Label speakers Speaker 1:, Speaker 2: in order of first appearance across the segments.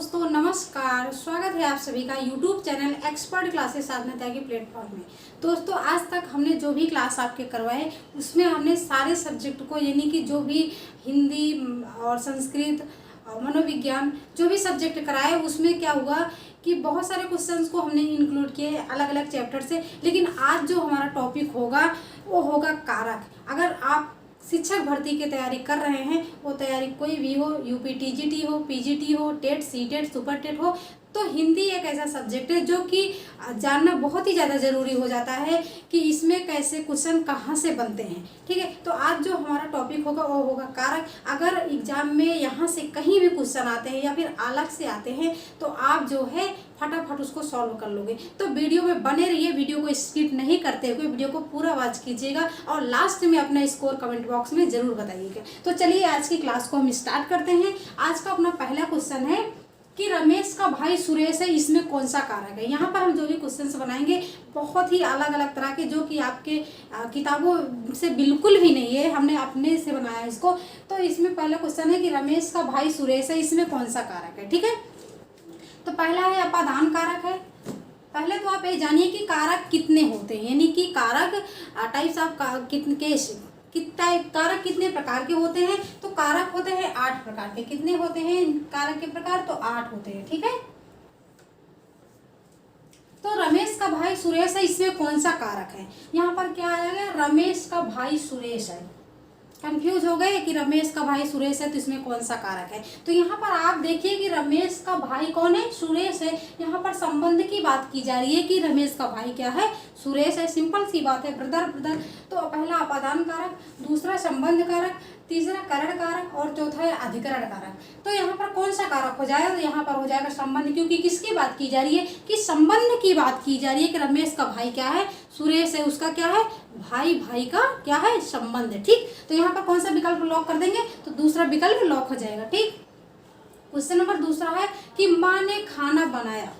Speaker 1: दोस्तों नमस्कार, स्वागत है आप सभी का YouTube चैनल एक्सपर्ट क्लासेस साधना त्यागी प्लेटफॉर्म में। दोस्तों आज तक हमने जो भी क्लास आपके करवाए उसमें हमने सारे सब्जेक्ट को यानी कि जो भी हिंदी और संस्कृत और मनोविज्ञान जो भी सब्जेक्ट कराए उसमें क्या हुआ कि बहुत सारे क्वेश्चंस को हमने इंक्लूड किए अलग अलग चैप्टर से। लेकिन आज जो हमारा टॉपिक होगा वो होगा कारक। अगर आप शिक्षक भर्ती की तैयारी कर रहे हैं, वो तैयारी कोई भी हो, यूपी टीजीटी हो, पीजीटी हो, टेट सीटेट सुपर टेट हो, तो हिंदी एक ऐसा सब्जेक्ट है जो कि जानना बहुत ही ज़्यादा ज़रूरी हो जाता है कि इसमें कैसे क्वेश्चन कहाँ से बनते हैं। ठीक है, तो आज जो हमारा टॉपिक होगा वो होगा कारक। अगर एग्जाम में यहाँ से कहीं भी क्वेश्चन आते हैं या फिर अलग से आते हैं तो आप जो है फटाफट उसको सॉल्व कर लोगे। तो वीडियो में बने रहिए, वीडियो को स्किप नहीं करते हुए वीडियो को पूरा वॉच कीजिएगा और लास्ट में अपना स्कोर कमेंट बॉक्स में ज़रूर बताइएगा। तो चलिए आज की क्लास को हम स्टार्ट करते हैं। आज का अपना पहला क्वेश्चन है कि रमेश का भाई सुरेश है, इसमें कौन सा कारक है। यहाँ पर हम जो भी क्वेश्चंस बनाएंगे बहुत ही अलग अलग तरह के, जो कि आपके किताबों से बिल्कुल भी नहीं है, हमने अपने से बनाया इसको। तो इसमें पहला क्वेश्चन है कि रमेश का भाई सुरेश है, इसमें कौन सा कारक है। ठीक है, तो पहला है अपादान कारक है। पहले तो आप ये जानिए कि कारक कितने होते हैं, यानी कि कारक टाइप्स ऑफ कारक कितने प्रकार के होते हैं। तो कारक होते हैं 8 प्रकार के। कितने होते हैं कारक के प्रकार? तो 8 होते हैं। ठीक है, तो रमेश का भाई सुरेश है, इसमें कौन सा कारक है। यहाँ पर क्या आएगा? रमेश का भाई सुरेश है। कंफ्यूज हो गए कि रमेश का भाई सुरेश है तो इसमें कौन सा कारक है। तो यहाँ पर आप देखिए कि रमेश का भाई कौन है? सुरेश है। यहाँ पर संबंध की बात की जा रही है कि रमेश का भाई क्या है? सुरेश है। सिंपल सी बात है, ब्रदर ब्रदर। तो पहला अपादान कारक, दूसरा संबंध कारक, तीसरा करण कारक और चौथा है अधिकरण कारक। तो यहाँ पर कौन सा कारक हो जाएगा? तो यहाँ पर हो जाएगा संबंध, क्योंकि किसकी बात की जा रही है? कि संबंध की बात की जा रही है कि रमेश का भाई क्या है? सुरेश है। उसका क्या है? भाई भाई का क्या है? संबंध है। ठीक, तो यहाँ पर कौन सा विकल्प लॉक कर देंगे? तो दूसरा विकल्प लॉक हो जाएगा। ठीक, क्वेश्चन नंबर दूसरा है कि माँ ने खाना बनाया।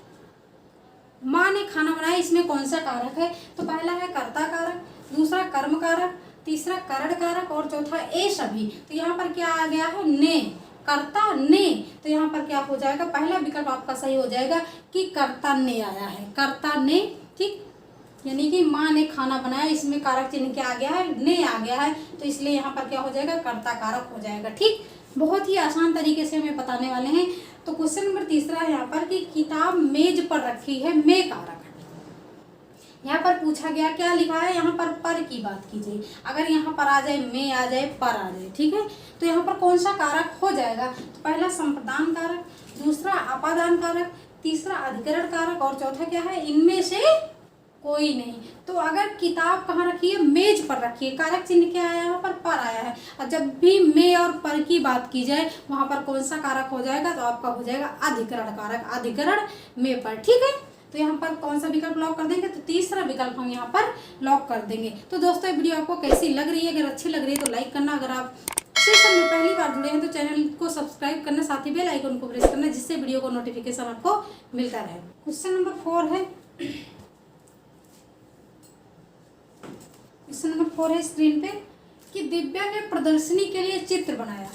Speaker 1: माँ ने खाना बनाया, इसमें कौन सा कारक है? तो पहला है कर्ता कारक, दूसरा कर्म कारक, तीसरा करण कारक और चौथा ए सभी। तो यहाँ पर क्या आ गया है? ने, कर्ता ने। तो यहाँ पर क्या हो जाएगा? पहला विकल्प आपका सही हो जाएगा कि कर्ता ने आया है, कर्ता ने। ठीक, यानी कि माँ ने खाना बनाया, इसमें कारक चिन्ह क्या आ गया है? ने आ गया है। तो इसलिए यहाँ पर क्या हो जाएगा? कर्ता कारक हो जाएगा। ठीक, बहुत ही आसान तरीके से हमें बताने वाले हैं। तो क्वेश्चन नंबर तीसरा है यहाँ पर कि किताब मेज पर रखी है, में कारक है। यहाँ पर पूछा गया, क्या लिखा है? यहाँ पर की बात कीजिए। अगर यहाँ पर आ जाए, में आ जाए, पर आ जाए, ठीक है, तो यहाँ पर कौन सा कारक हो जाएगा? तो पहला संप्रदान कारक, दूसरा अपादान कारक, तीसरा अधिकरण कारक और चौथा क्या है? इनमें से कोई नहीं। तो अगर किताब कहाँ रखी है? मेज पर रखी है, कारक चिन्ह क्या आया? यहाँ पर आया है। और जब भी में और पर की बात की जाए वहाँ पर कौन सा कारक हो जाएगा? तो आपका हो जाएगा अधिकरण कारक, अधिकरण में पर। ठीक है, तो यहाँ पर कौन सा विकल्प लॉक कर देंगे? तो तीसरा विकल्प हम यहाँ पर लॉक कर देंगे। तो दोस्तों वीडियो आपको कैसी लग रही है? अगर अच्छी लग रही है तो लाइक करना, अगर आप सेशन में पहली बार जुड़े हैं तो चैनल को सब्सक्राइब करना, साथ ही बेल आइकन को प्रेस करना, जिससे वीडियो को नोटिफिकेशन आपको मिलता रहे। क्वेश्चन नंबर 4 है, क्वेश्चन नंबर 4 है स्क्रीन पे कि दिव्या ने प्रदर्शनी के लिए चित्र बनाया,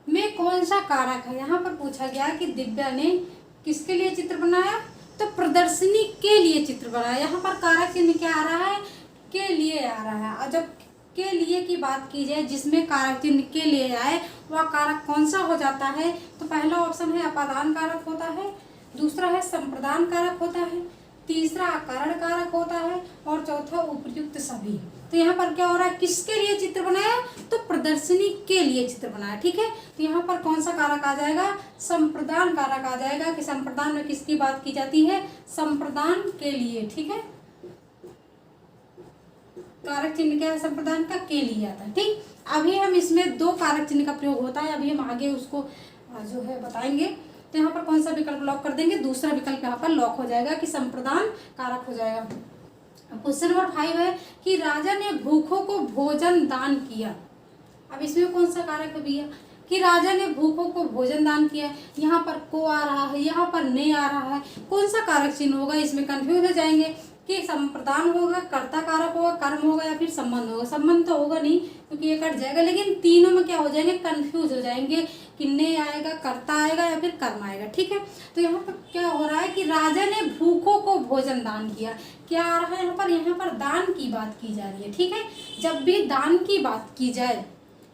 Speaker 1: में कौन सा कारक है। यहाँ पर पूछा गया कि दिव्या ने किसके लिए चित्र बनाया? तो प्रदर्शनी के लिए चित्र बनाया। यहाँ पर कारक चिन्ह क्या आ रहा है? के लिए आ रहा है। और जब के लिए की बात की जाए, जिसमें कारक चिन्ह के लिए आए, वह कारक कौन सा हो जाता है? तो पहला ऑप्शन है अपादान कारक होता है, दूसरा है संप्रदान कारक होता है, तीसरा करण कारक होता है और चौथा उपयुक्त सभी। तो यहाँ पर क्या हो रहा है? किसके लिए चित्र बनाया? तो प्रदर्शनी के लिए चित्र बनाया। ठीक है, तो यहाँ पर कौन सा कारक आ जाएगा? संप्रदान कारक आ जाएगा कि संप्रदान में किसकी बात की जाती है? संप्रदान के लिए। ठीक है, कारक चिन्ह क्या है? संप्रदान का के लिए आता है। ठीक, अभी हम इसमें 2 कारक चिन्ह का प्रयोग होता है, अभी हम आगे उसको जो है बताएंगे। तो यहाँ पर कौन सा विकल्प लॉक कर देंगे? दूसरा विकल्प यहाँ पर लॉक हो जाएगा कि संप्रदान कारक हो जाएगा। क्वेश्चन नंबर 5 है कि राजा ने भूखों को भोजन दान किया। अब इसमें कौन सा कारक है भैया? कि राजा ने भूखों को भोजन दान किया। यहाँ पर को आ रहा है, यहाँ पर ने आ रहा है, कौन सा कारक चिन्ह होगा? इसमें कंफ्यूज हो जाएंगे कि संप्रदान होगा, कर्ता कारक होगा, कर्म होगा या फिर संबंध होगा। संबंध तो होगा नहीं क्योंकि ये कट जाएगा, लेकिन तीनों में क्या हो जाएंगे, कंफ्यूज हो जाएंगे कि ने आएगा, कर्ता आएगा या फिर कर्म आएगा। ठीक है, तो यहाँ पर क्या हो रहा है कि राजा ने भूखों को भोजन दान किया। क्या आ रहा है यहाँ पर दान की बात की जा रही है। ठीक है, जब भी दान की बात की जाए,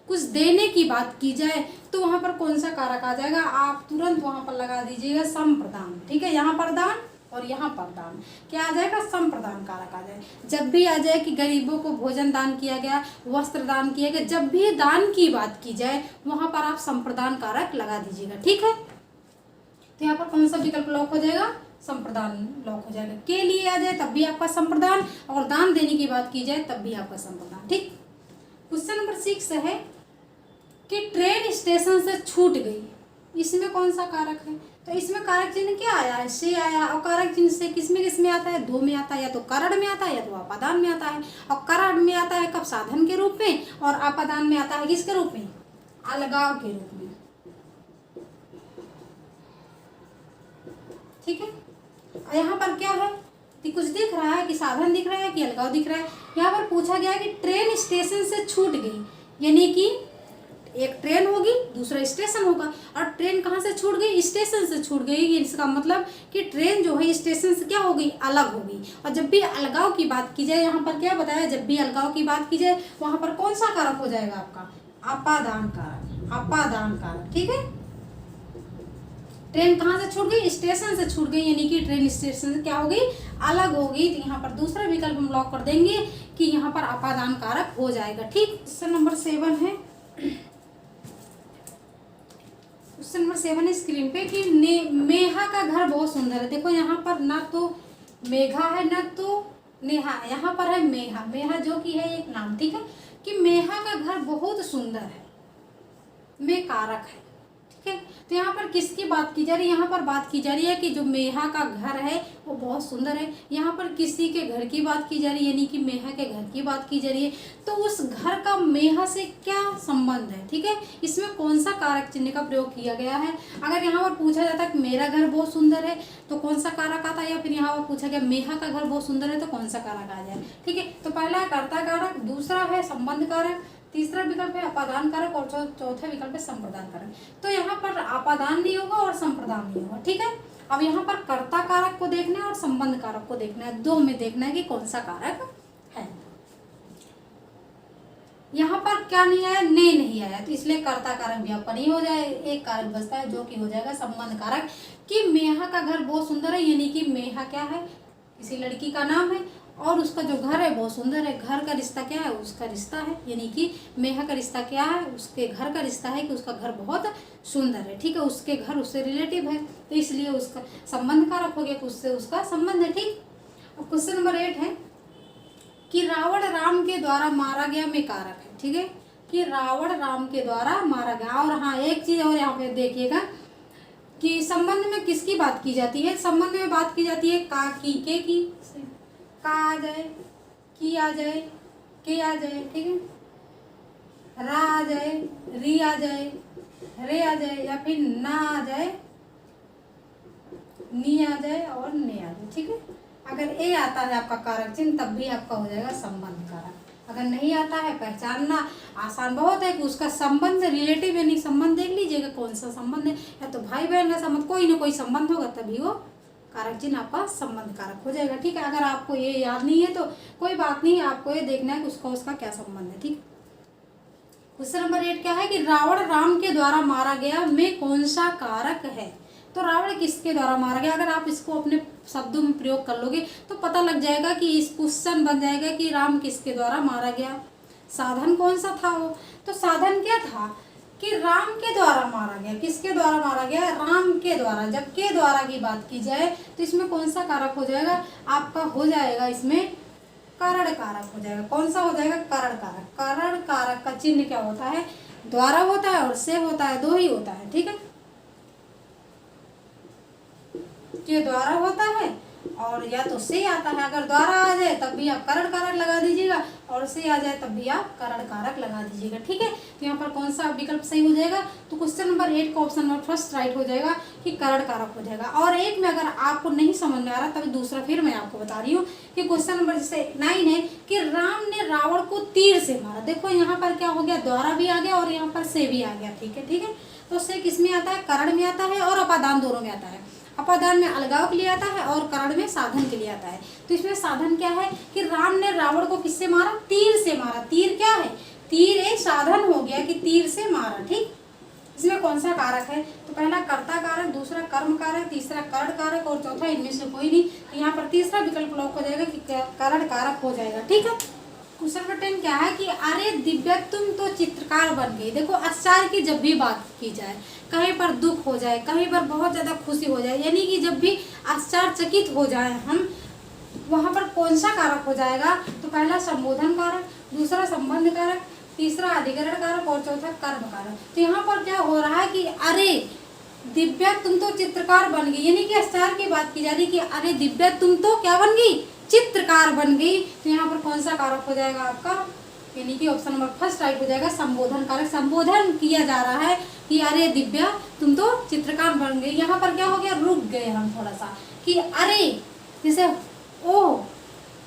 Speaker 1: कुछ देने की बात की जाए, तो वहाँ पर कौन सा कारक आ जाएगा, आप तुरंत वहाँ पर लगा दीजिएगा संप्रदान। ठीक है, यहाँ पर दान और यहाँ पर दान क्या आ जाएगा, संप्रदान कारक आ जाए। जब भी आ जाए कि गरीबों को भोजन दान किया गया, वस्त्र दान किया गया, जब भी दान की बात की जाए वहाँ पर आप संप्रदान कारक लगा दीजिएगा। ठीक है, तो यहाँ पर कौन सा विकल्प लॉक हो जाएगा, संप्रदान लॉक हो जाएगा। के लिए आ जाए तब भी आपका संप्रदान, और दान देने की बात की जाए तब भी आपका संप्रदान। ठीक, क्वेश्चन नंबर 6 है कि ट्रेन स्टेशन से छूट गई, इसमें कौन सा कारक है। तो इसमें कारक चिन्ह क्या आया है, से आया, और कारक चिन्ह से किसमें आता है, दो में आता है, या तो करण में आता है या तो आपादान में आता है। और करण में आता है कब, साधन के रूप में, और आपादान में आता है किसके रूप में, अलगाव के रूप में। ठीक है, और यहाँ पर क्या है कि कुछ दिख रहा है, कि साधन दिख रहा है, कि अलगाव दिख रहा है। यहाँ पर पूछा गया है कि ट्रेन स्टेशन से छूट गई, यानी कि एक ट्रेन होगी, दूसरा स्टेशन होगा, और ट्रेन कहाँ से छूट गई, स्टेशन से छूट गई। इसका मतलब कि ट्रेन जो है स्टेशन से क्या हो गई, अलग हो गई। और जब भी अलगाव की बात की जाए, यहाँ पर क्या बताया, जब भी अलगाव की बात की जाए वहाँ पर कौन सा कारक हो जाएगा आपका, आपादान कारक, आपादान कारक। ठीक है, ट्रेन कहाँ से छूट गई, स्टेशन से छूट गई, यानी कि ट्रेन स्टेशन से क्या हो गई, अलग हो गई। तो यहाँ पर दूसरा विकल्प हम लॉक कर देंगे कि यहाँ पर आपादान कारक हो जाएगा। ठीक, क्वेश्चन नंबर 7 है, क्वेश्चन नंबर 7 है स्क्रीन पे कि मेहा का घर बहुत सुंदर है। देखो यहाँ पर ना तो मेघा है ना तो नेहा है, यहाँ पर है मेहा। मेहा जो कि है एक नाम। ठीक है, कि मेहा का घर बहुत सुंदर है, में कारक है। ठीक है, तो यहाँ पर किसकी बात की जा रही है, यहाँ पर बात की जा रही है कि जो मेहा का घर है वो बहुत सुंदर है। यहाँ पर किसी के घर की बात की जा रही है, यानी कि मेहा के घर की बात की जा रही है। तो उस घर का मेहा से क्या संबंध है। ठीक है, इसमें कौन सा कारक चिन्ह का प्रयोग किया गया है। अगर यहाँ पर पूछा जाता है कि मेरा घर बहुत सुंदर है तो कौन सा कारक आता है, या फिर यहाँ पर पूछा गया मेहा का घर बहुत सुंदर है तो कौन सा कारक आ जाए। ठीक है, तो पहला है कर्ता कारक, दूसरा है संबंध कारक, तीसरा विकल्प है अपादान कारक, और चौथा विकल्प है संप्रदान कारक। तो यहाँ पर अपादान नहीं होगा और संप्रदान नहीं होगा। ठीक है, अब यहाँ पर कर्ता कारक को देखना है और संबंध कारक को देखना है, दो में देखना है कि कौन सा कारक है। यहाँ पर क्या नहीं आया, ने नहीं आया, तो इसलिए कर्ता कारक भी आपका नहीं हो जाए, एक कारक बचता है जो कि हो जाएगा संबंध कारक। कि मेहा का घर बहुत सुंदर है, यानी कि मेहा क्या है, किसी लड़की का नाम है, और उसका जो घर है बहुत सुंदर है। घर का रिश्ता क्या है, उसका रिश्ता है, यानी कि मेहा का रिश्ता क्या है, उसके घर का रिश्ता है कि उसका घर बहुत सुंदर है। ठीक है, उसके घर उससे रिलेटिव है, तो इसलिए उसका संबंध कारक हो गया, उससे उसका संबंध है। ठीक, अब क्वेश्चन नंबर 8 है कि रावण राम के द्वारा मारा गया में कारक है। ठीक है, कि रावण राम के द्वारा मारा गया। और हाँ, एक चीज और यहाँ पे देखिएगा कि संबंध में किसकी बात की जाती है, संबंध में बात की जाती है का की, के की, का आ जाए, की आ जाए, के आ जाए। ठीक है, रा आ जाए, री आ जाए, रे आ जाए, या फिर ना आ जाए, नी आ जाए और ने आ जाए। ठीक है, अगर ए आता है आपका कारक चिन्ह तब भी आपका हो जाएगा संबंध कारक। अगर नहीं आता है, पहचानना आसान बहुत है कि उसका संबंध रिलेटिव, यानी संबंध देख लीजिएगा कौन सा संबंध है, या तो भाई बहन का संबंध, कोई ना कोई संबंध होगा तभी वो कारक चिन्ह आपका संबंध कारक हो जाएगा। ठीक है, अगर आपको ये याद नहीं है तो कोई बात नहीं, आपको ये देखना है कि उसका क्या संबंध है। ठीक, क्वेश्चन नंबर 8 क्या है कि रावण राम के द्वारा मारा गया में कौन सा कारक है। तो रावण किसके द्वारा मारा गया, अगर आप इसको अपने शब्दों में प्रयोग कर लोगे तो पता लग जाएगा कि इस क्वेश्चन बन जाएगा कि राम किसके द्वारा मारा गया। साधन कौन सा था वो, तो साधन क्या था कि राम के द्वारा मारा गया। किसके द्वारा मारा गया, राम के द्वारा। जब के द्वारा की बात की जाए तो इसमें कौन सा कारक हो जाएगा, आपका हो जाएगा इसमें करण कारक हो जाएगा। कौन सा हो जाएगा, करण कारक। करण कारक का चिन्ह क्या होता है, द्वारा होता है और से होता है, दो ही होता है। ठीक है, के द्वारा होता है और या तो से आता है। अगर द्वारा आ जाए तब भी आप करण कारक लगा दीजिएगा, और से आ जाए तब भी आप करण कारक लगा दीजिएगा। ठीक है, तो यहाँ पर कौन सा विकल्प सही हो जाएगा? तो क्वेश्चन नंबर 8 का ऑप्शन नंबर फर्स्ट राइट हो जाएगा कि करण कारक हो जाएगा। और एक में अगर आपको नहीं समझ में आ रहा तभी दूसरा फिर मैं आपको बता रही हूँ कि क्वेश्चन नंबर जैसे 9 है कि राम ने रावण को तीर से मारा। देखो यहाँ पर क्या हो गया, द्वारा भी आ गया और यहाँ पर से भी आ गया। ठीक है, ठीक है। तो से किस में आता है? करण में आता है और अपादान दोनों में आता है। अपादान में अलगाव के लिए आता है और करण में साधन के लिए आता है। तो इसमें साधन क्या है कि राम ने रावण को किससे मारा? तीर से मारा। तीर क्या है? तीर एक साधन हो गया कि तीर से मारा। ठीक, इसमें कौन सा कारक है? तो पहला कर्ता कारक, दूसरा कर्म कारक, तीसरा करण कारक और चौथा इनमें से कोई नहीं। तो यहाँ पर तीसरा विकल्प लॉक हो जाएगा कि करण कारक हो जाएगा। ठीक है। क्वेश्चन नंबर 10 क्या है कि अरे दिव्या तुम तो चित्रकार बन गई। देखो आश्चर्य की जब भी बात की जाए, कहीं पर दुख हो जाए, कहीं पर बहुत ज्यादा खुशी हो जाए, यानी कि जब भी आश्चर्यचकित हो जाए हम, वहां पर कौन सा कारक हो जाएगा? तो पहला संबोधन कारक, दूसरा संबंध कारक, तीसरा अधिकरण कारक और चौथा कर्म कारक। तो यहाँ पर क्या हो रहा है कि अरे दिव्या तुम तो चित्रकार बन गई, यानी कि आश्चर्य की बात की जा रही कि अरे दिव्या तुम तो क्या बन गई? चित्रकार बन गई। तो यहाँ पर कौन सा कारक हो जाएगा आपका? यानी कि ऑप्शन नंबर फर्स्ट राइट हो जाएगा, संबोधन कारक। संबोधन किया जा रहा है कि अरे दिव्या तुम तो चित्रकार बन गई। यहाँ पर क्या हो गया, रुक गए हम थोड़ा सा कि अरे जैसे ओ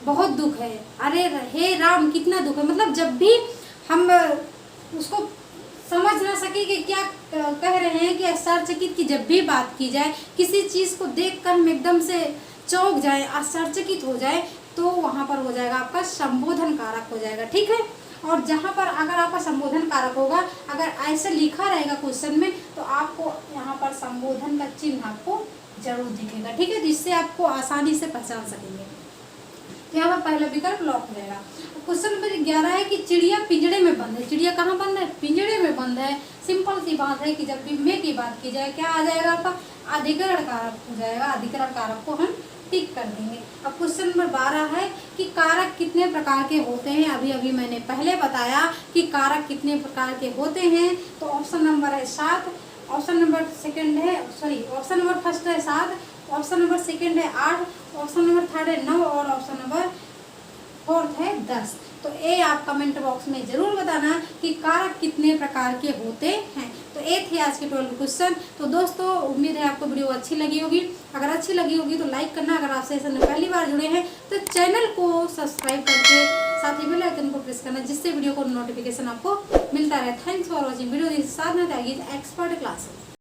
Speaker 1: बहुत दुख है, अरे हे राम कितना दुख है। मतलब जब भी हम उसको समझ ना सके कि क्या कह रहे हैं, कि आश्चर्यचकित की जब भी बात की जाए, किसी चीज को देखकर हम एकदम से चौंक जाए, आश्चर्यचकित हो जाए, तो वहां पर हो जाएगा आपका संबोधन कारक हो जाएगा। ठीक है। और जहां पर अगर आपका संबोधन कारक होगा, अगर ऐसे लिखा रहेगा क्वेश्चन में, तो आपको यहाँ पर संबोधन का चिन्ह आपको जरूर दिखेगा। ठीक है, जिससे आपको आसानी से पहचान सकेंगे। तो यहाँ पर पहला विकल्प लॉक हो जाएगा। क्वेश्चन नंबर 11 है कि चिड़िया पिंजड़े में बंद है। चिड़िया कहाँ बंद है? पिंजड़े में बंद है। सिंपल सी बात है कि जब भी में की बात की जाए, क्या आ जाएगा आपका? अधिकरण कारक हो जाएगा। अधिकरण कारक को हम टिक कर देंगे। अब क्वेश्चन नंबर 12 है कि कारक कितने प्रकार के होते हैं। अभी अभी मैंने पहले बताया कि कारक कितने प्रकार के होते हैं। तो ऑप्शन नंबर है 7, ऑप्शन नंबर सेकंड है ऑप्शन नंबर फर्स्ट है 7, ऑप्शन नंबर सेकंड है 8, ऑप्शन नंबर थर्ड है 9 और ऑप्शन नंबर फोर्थ है 10। तो ये आप कमेंट बॉक्स में जरूर बताना कि कारक कितने प्रकार के होते हैं। तो ये थे आज के 12 क्वेश्चन। तो दोस्तों उम्मीद है आपको वीडियो अच्छी लगी होगी। अगर अच्छी लगी होगी तो लाइक करना। अगर आप सेशन में पहली बार जुड़े हैं तो चैनल को सब्सक्राइब करके साथ ही बेल आइकन को प्रेस करना, जिससे वीडियो को नोटिफिकेशन आपको मिलता रहे। Thanks for watching video. This Sadhana Tyagi expert classes.